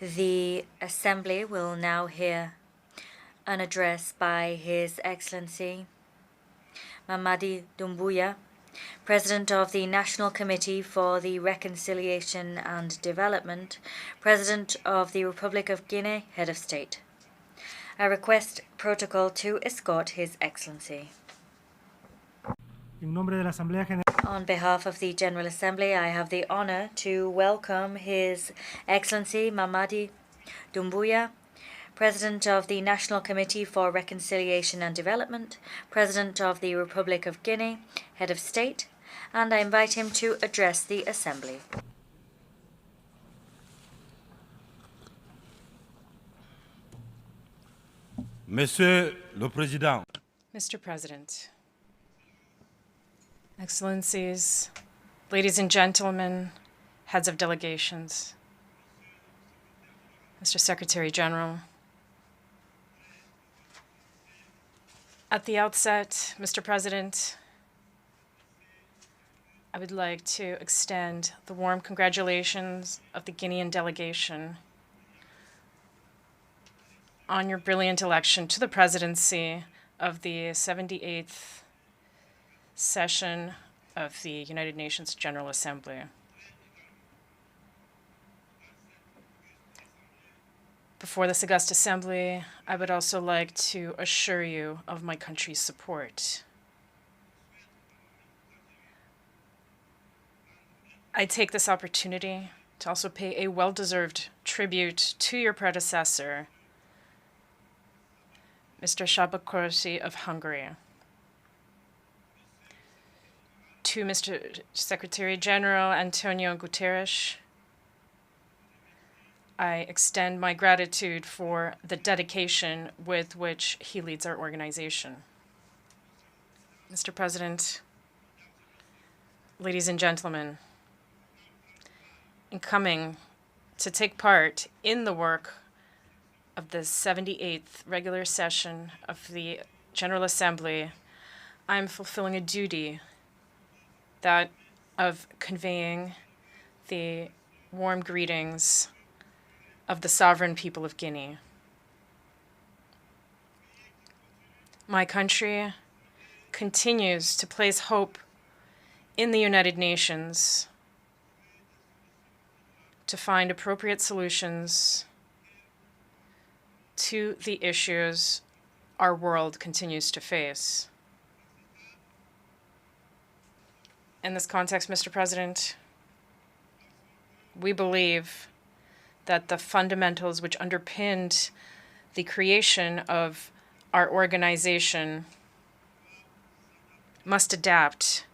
The Assembly will now hear an address by His Excellency MAMADOU DOUMOUYAH, President of the National Committee for the Reconciliation and Development, President of the Republic of Guinea, Head of State. I request protocol to escort His Excellency. On behalf of the General Assembly, I have the honor to welcome His Excellency MAMADOU DOUMOUYAH, President of the National Committee for Reconciliation and Development, President of the Republic of Guinea, Head of State, and I invite him to address the Assembly. Monsieur le Président, Mr. President, Excellencies, ladies and gentlemen, heads of delegations, Mr. Secretary General. At the outset, Mr. President, I would like to extend the warm congratulations of the Guinean delegation on your brilliant election to the presidency of the 78th session of the United Nations General Assembly. Before this august assembly, I would also like to assure you of my country's support. I take this opportunity to also pay a well-deserved tribute to your predecessor, Mr. Shabakorsi of Hungary. To Mr. Secretary General Antonio Guterres, I extend my gratitude for the dedication with which he leads our organization. Mr. President, ladies and gentlemen, in coming to take part in the work of the 78th regular session of the General Assembly, I'm fulfilling a duty, that of conveying the warm greetings of the sovereign people of Guinea. My country continues to place hope in the United Nations to find appropriate solutions to the issues our world continues to face. In this context, Mr. President, we believe that the fundamentals which underpinned the creation of our organization must adapt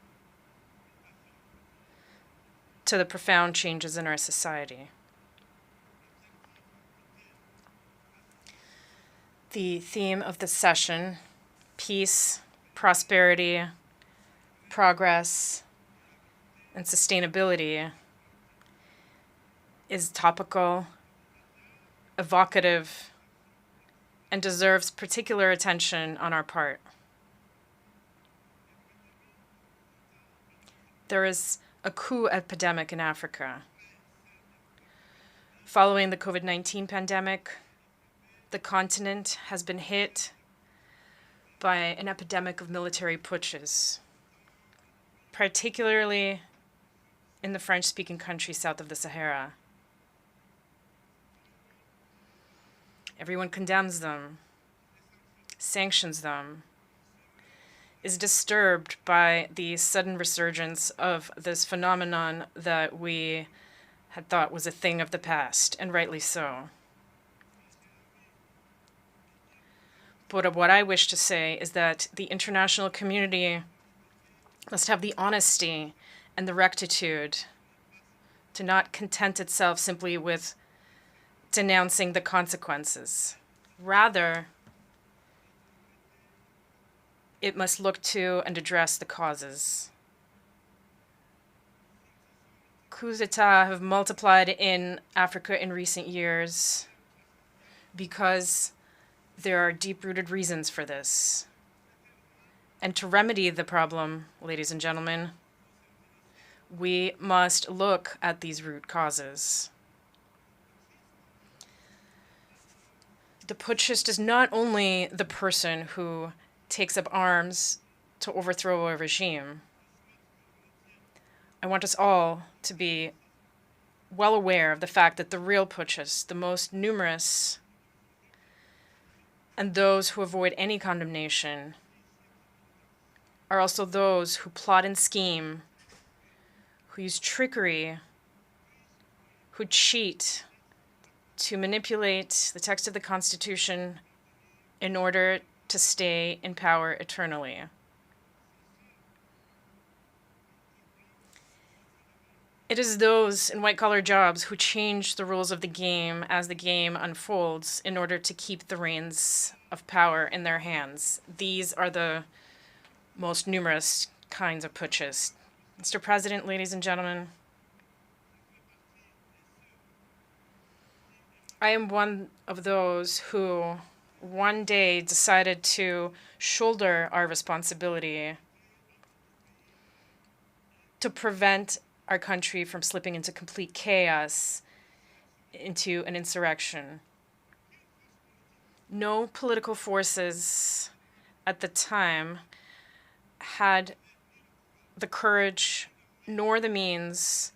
to the profound changes in our society. The theme of this session, peace, prosperity, progress, and sustainability, is topical, evocative, and deserves particular attention on our part. There is a coup epidemic in Africa. Following the COVID-19 pandemic, the continent has been hit by an epidemic of military putsches, particularly in the French-speaking countries south of the Sahara. Everyone condemns them, sanctions them, is disturbed by the sudden resurgence of this phenomenon that we had thought was a thing of the past, and rightly so. But what I wish to say is that the international community must have the honesty and the rectitude to not content itself simply with denouncing the consequences. Rather, it must look to and address the causes. Coups d'etat have multiplied in Africa in recent years because there are deep-rooted reasons for this. And to remedy the problem, ladies and gentlemen, we must look at these root causes. the putschist is not only the person who takes up arms to overthrow a regime. I want us all to be well aware of the fact that the real putschists, the most numerous, and those who avoid any condemnation, are also those who plot and scheme, who use trickery, who cheat to manipulate the text of the Constitution in order to stay in power eternally. It is those in white-collar jobs who change the rules of the game as the game unfolds in order to keep the reins of power in their hands. These are the most numerous kinds of putschists. Mr. President, ladies and gentlemen, I am one of those who one day decided to shoulder our responsibility to prevent our country from slipping into complete chaos, into an insurrection. No political forces at the time had the courage nor the means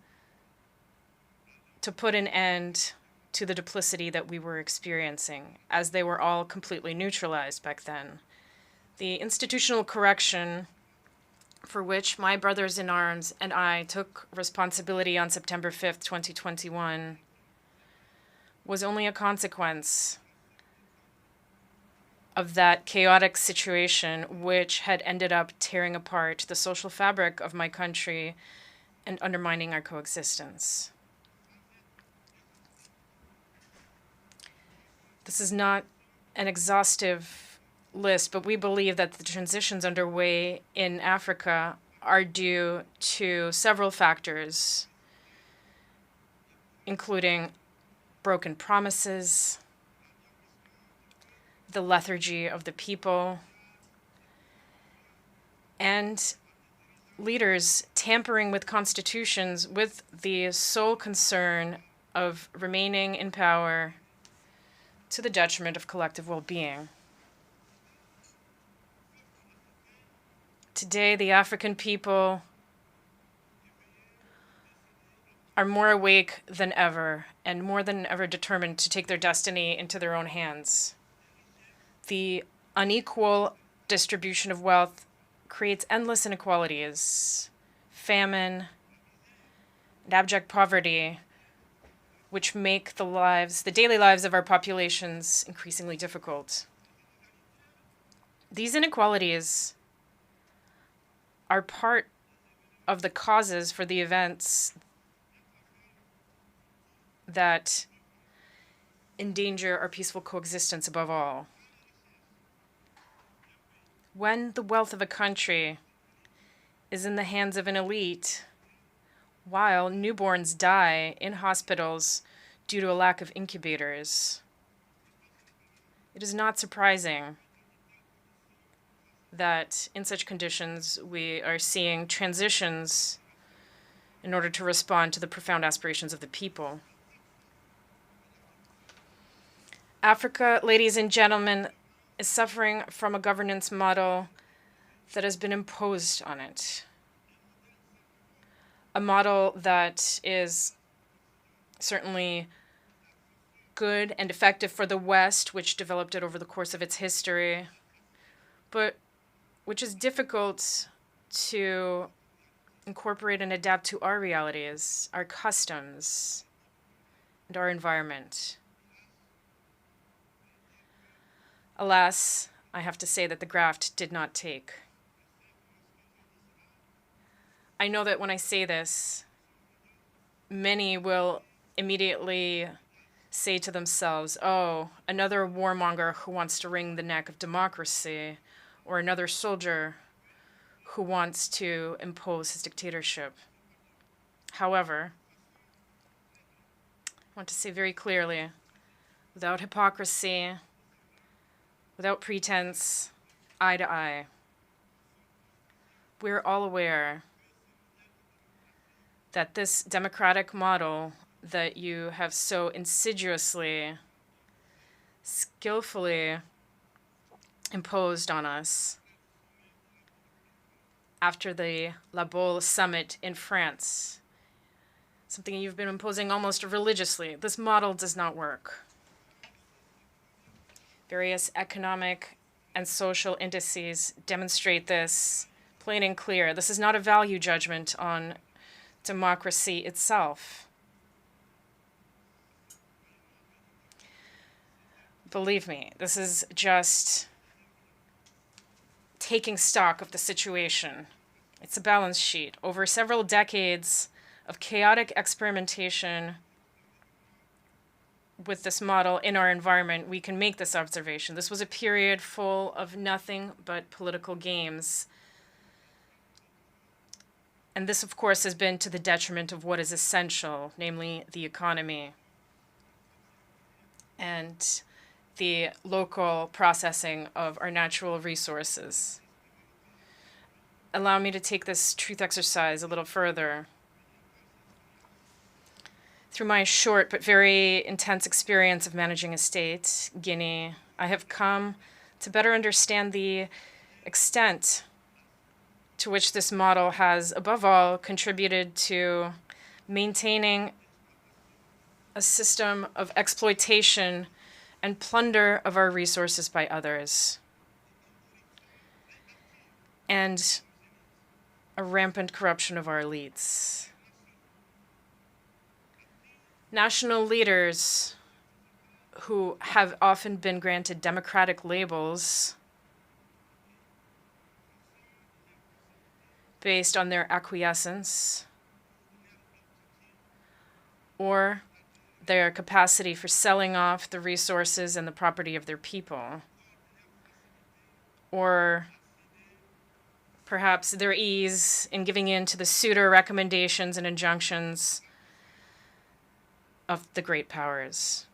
to put an end to the duplicity that we were experiencing, as they were all completely neutralized back then. The institutional correction for which my brothers in arms and I took responsibility on September 5th, 2021, was only a consequence of that chaotic situation which had ended up tearing apart the social fabric of my country and undermining our coexistence. This is not an exhaustive list, but we believe that the transitions underway in Africa are due to several factors, including broken promises, the lethargy of the people, and leaders tampering with constitutions with the sole concern of remaining in power to the detriment of collective well-being. Today, the African people are more awake than ever and more than ever determined to take their destiny into their own hands. The unequal distribution of wealth creates endless inequalities, famine, and abject poverty, which make the daily lives of our populations increasingly difficult. These inequalities are part of the causes for the events that endanger our peaceful coexistence above all. When the wealth of a country is in the hands of an elite, while newborns die in hospitals due to a lack of incubators, it is not surprising that in such conditions we are seeing transitions in order to respond to the profound aspirations of the people. Africa, ladies and gentlemen, is suffering from a governance model that has been imposed on it. A model that is certainly good and effective for the West, which developed it over the course of its history, but which is difficult to incorporate and adapt to our realities, our customs, and our environment. Alas, I have to say that the graft did not take. I know that when I say this, many will immediately say to themselves, oh, another warmonger who wants to wring the neck of democracy, or another soldier who wants to impose his dictatorship. However, I want to say very clearly, without hypocrisy, without pretense, eye to eye, we're all aware that this democratic model that you have so insidiously skillfully imposed on us after the La Baule summit in France, something you've been imposing almost religiously. This model does not work. Various economic and social indices demonstrate this plain and clear. This is not a value judgment on democracy itself. Believe me, this is just taking stock of the situation. It's a balance sheet. Over several decades of chaotic experimentation with this model in our environment, we can make this observation. This was a period full of nothing but political games. And this, of course, has been to the detriment of what is essential, namely the economy and the local processing of our natural resources. Allow me to take this truth exercise a little further. Through my short but very intense experience of managing a state, Guinea, I have come to better understand the extent to which this model has, above all, contributed to maintaining a system of exploitation and plunder of our resources by others, and a rampant corruption of our elites. National leaders who have often been granted democratic labels based on their acquiescence or their capacity for selling off the resources and the property of their people, or perhaps their ease in giving in to the pseudo recommendations and injunctions of the great powers.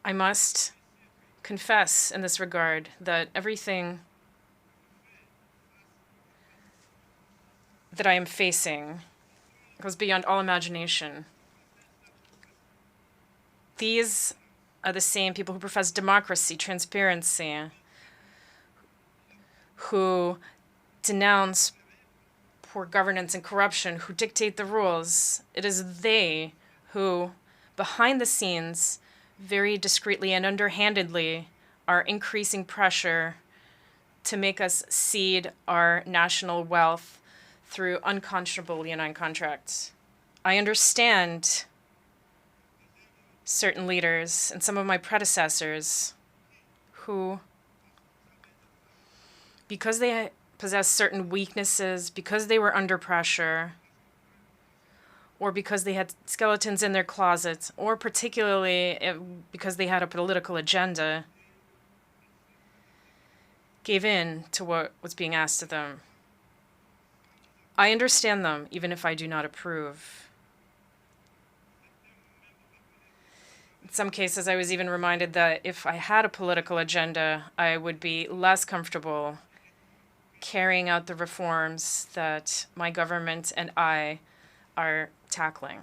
I must confess in this regard that everything that I am facing goes beyond all imagination. These are the same people who profess democracy, transparency, who denounce poor governance and corruption, who dictate the rules. It is they who, behind the scenes, very discreetly and underhandedly, are increasing pressure to make us cede our national wealth through unconscionable leonine contracts. I understand certain leaders and some of my predecessors who, because they possess certain weaknesses, because they were under pressure, or because they had skeletons in their closets, or particularly because they had a political agenda, gave in to what was being asked of them. I understand them, even if I do not approve. In some cases, I was even reminded that if I had a political agenda, I would be less comfortable carrying out the reforms that my government and I are tackling.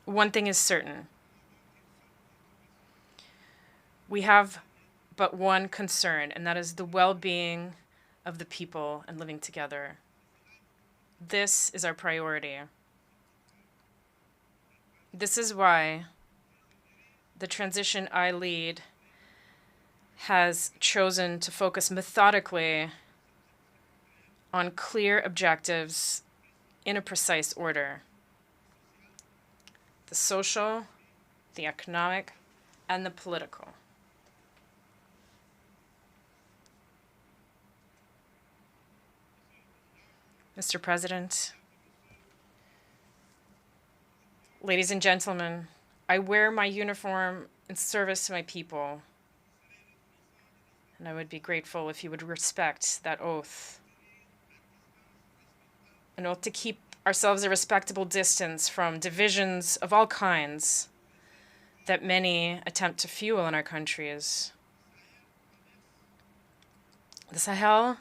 One thing is certain. We have but one concern, and that is the well-being of the people and living together. This is our priority. This is why the transition I lead has chosen to focus methodically on clear objectives in a precise order: the social, the economic, and the political. Mr. President, ladies and gentlemen, I wear my uniform in service to my people, and I would be grateful if you would respect that oath. An oath to keep ourselves a respectable distance from divisions of all kinds that many attempt to fuel in our countries. The Sahel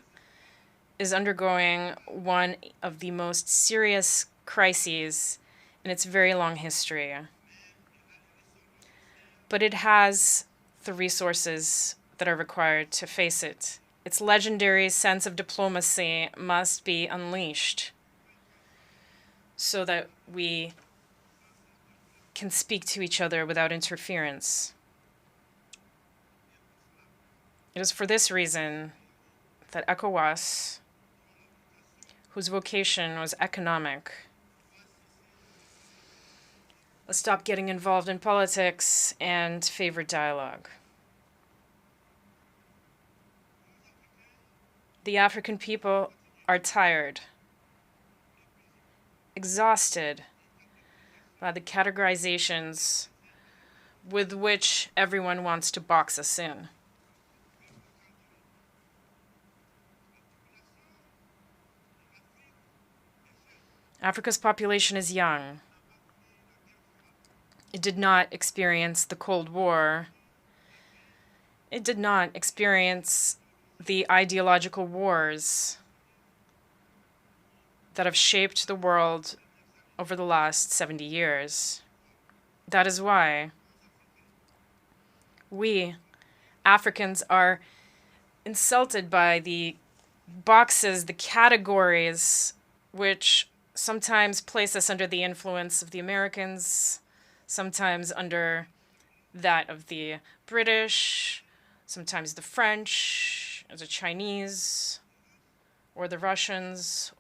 is undergoing one of the most serious crises in its very long history. But it has the resources that are required to face it. Its legendary sense of diplomacy must be unleashed so that we can speak to each other without interference. It is for this reason that ECOWAS, whose vocation was economic, let's stop getting involved in politics and favor dialogue. The African people are tired, exhausted by the categorizations with which everyone wants to box us in. Africa's population is young. It did not experience the Cold War. It did not experience the ideological wars that have shaped the world over the last 70 years. That is why we, Africans, are insulted by the boxes, the categories, which sometimes place us under the influence of the Americans, sometimes under that of the British, sometimes the French, or the Chinese, or the Russians,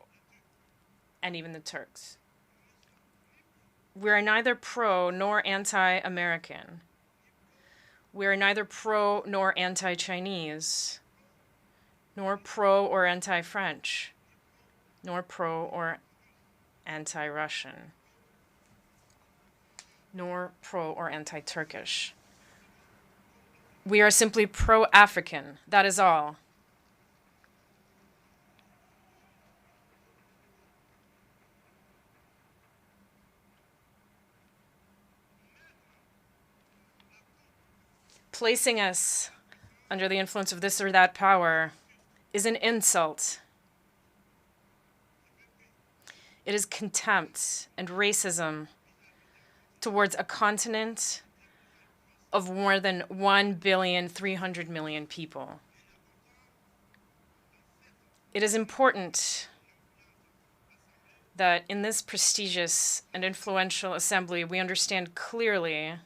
and even the Turks. We are neither pro nor anti-American. We are neither pro nor anti-Chinese, nor pro or anti-French, nor pro or anti-Russian, nor pro or anti-Turkish. We are simply pro-African, that is all. Placing us under the influence of this or that power is an insult. It is contempt and racism towards a continent of more than 1,300,000,000 people. It is important that in this prestigious and influential assembly, we understand clearly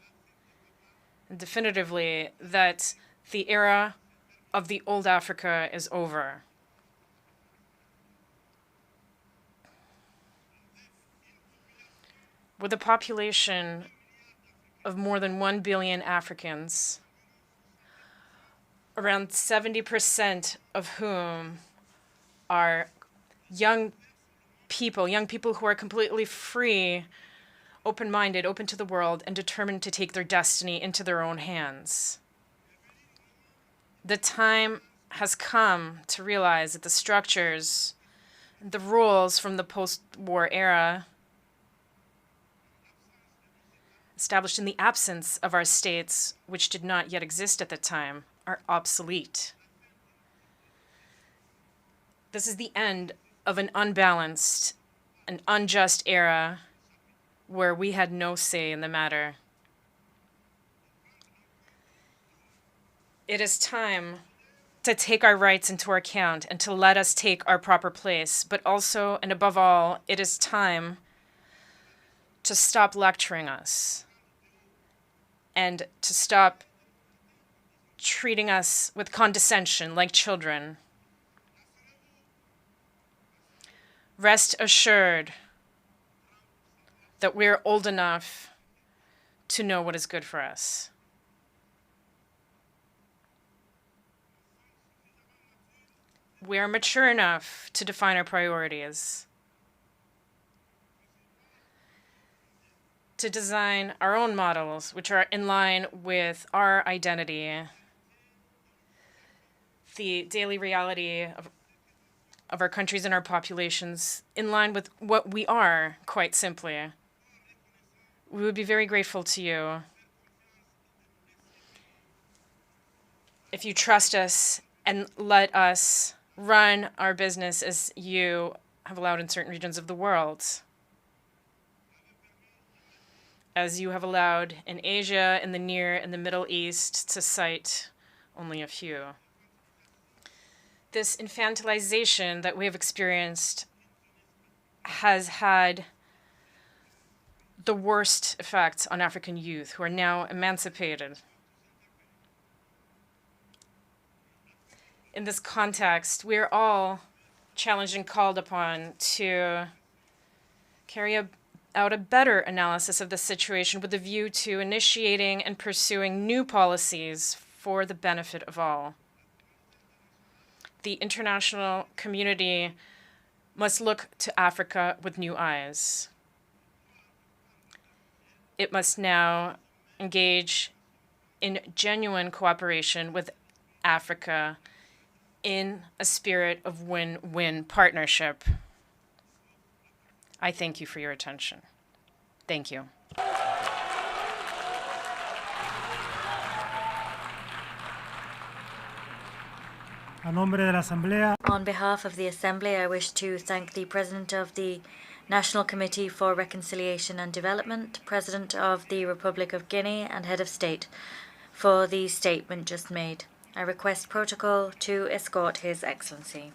and definitively that the era of the old Africa is over. With a population of more than 1 billion Africans, around 70% of whom are young people who are completely free, open-minded, open to the world, and determined to take their destiny into their own hands. The time has come to realize that the structures, the rules from the post-war era, established in the absence of our states, which did not yet exist at the time, are obsolete. This is the end of an unbalanced and unjust era where we had no say in the matter. It is time to take our rights into account and to let us take our proper place, but also, and above all, it is time to stop lecturing us and to stop treating us with condescension like children. Rest assured that we're old enough to know what is good for us. We are mature enough to define our priorities, to design our own models which are in line with our identity, the daily reality of our countries and our populations, in line with what we are, quite simply. We would be very grateful to you if you trust us and let us run our business as you have allowed in certain regions of the world, as you have allowed in Asia, in the Near and the Middle East, to cite only a few. This infantilization that we have experienced has had the worst effects on African youth who are now emancipated. In this context, we are all challenged and called upon to carry out a better analysis of the situation with a view to initiating and pursuing new policies for the benefit of all. The international community must look to Africa with new eyes. It must now engage in genuine cooperation with Africa in a spirit of win-win partnership. I thank you for your attention. Thank you. On behalf of the Assembly, I wish to thank the President of the National Committee for Reconciliation and Development, President of the Republic of Guinea, and Head of State for the statement just made. I request protocol to escort His Excellency.